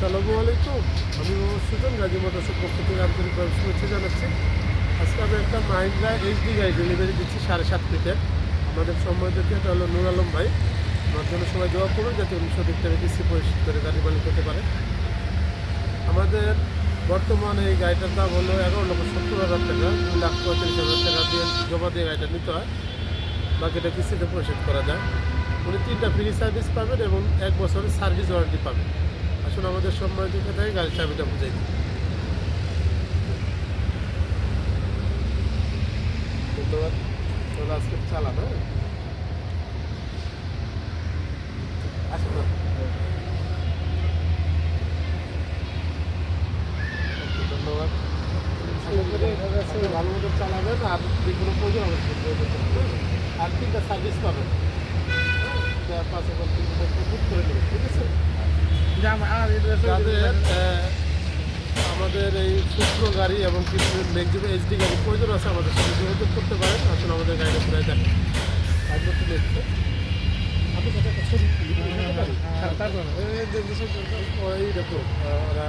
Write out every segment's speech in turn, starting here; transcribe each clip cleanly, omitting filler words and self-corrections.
আসসালামু আলাইকুম। আমি মোহাম্মদ সুজন, গাজী মোটরসের পক্ষ থেকে আন্তরিকভাবে শুভেচ্ছা জানাচ্ছি। আজকে আমি একটা মাহিন্দ্রা এইচডি গাড়ি ডেলিভারি দিচ্ছি 7.5 ফিটের। আমাদের সম্মানিত এটা হলো নূর আলম ভাই। আমার জন্য সবাই দোয়া করুন যাতে উনি সঠিক টাইমে কিস্তি পরিশোধ করে গাড়ি মালিক হতে পারে। আমাদের বর্তমানে এই গাড়িটার দাম হলো 11,70,000 টাকা। 2,35,000 টাকা দিয়ে জমা দিয়ে গাড়িটা নিতে হয়, বাকিটা কিস্তিতে পরিশোধ করা যায়। উনি 3টা ফ্রি সার্ভিস পাবেন এবং 1 বছরের সার্ভিস ওয়ারেন্টি পাবেন। আসলে আমাদের সম্মানিত থেকে গাড়ির চাবিটা বুঝাই দিই। ধন্যবাদ। তাহলে আজকে চালান, হ্যাঁ আসুন না। ধন্যবাদ। ভালো মতো চালাবেন আর যে কোনো প্রয়োজন অবশ্যই আর 3টা সার্ভিস পাবেন। 5,000 কিলোমিটার বুক করে নেবেন, ঠিক আছে? যাদের আমাদের এই শুক্র গাড়ি এবং কিছু ম্যাক্সিমাম এইচডি গাড়ি প্রয়োজন আছে আমাদের সাথে যোগাযোগ করতে পারেন। আসলে আমাদের গাড়িটা প্রায় দেখেন একবার দেখতে আপনি সাথে একটা ছবি ওই দেখো ওরা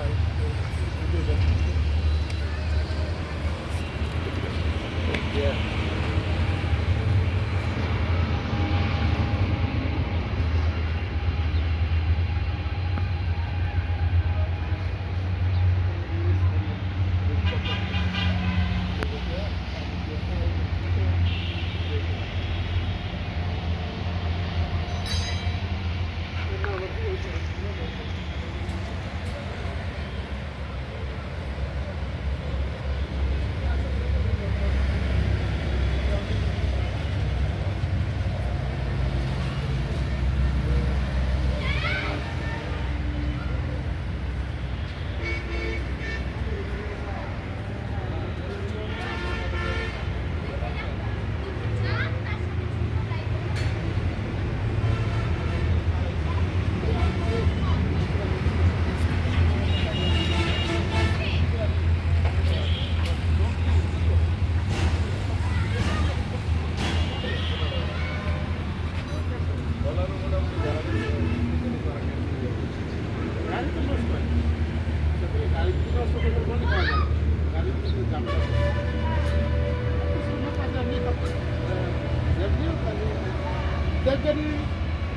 গাড়ি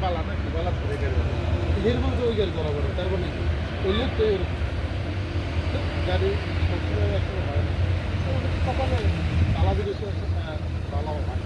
বালা নাকি বালা ধরে গাড়ি এর মধ্যে ওই গাড়ি বরাবর তার মানে ওই লোক তো গাড়ি সবসময় একটা হয় না কপালে তালা দিলে ভালো হয়।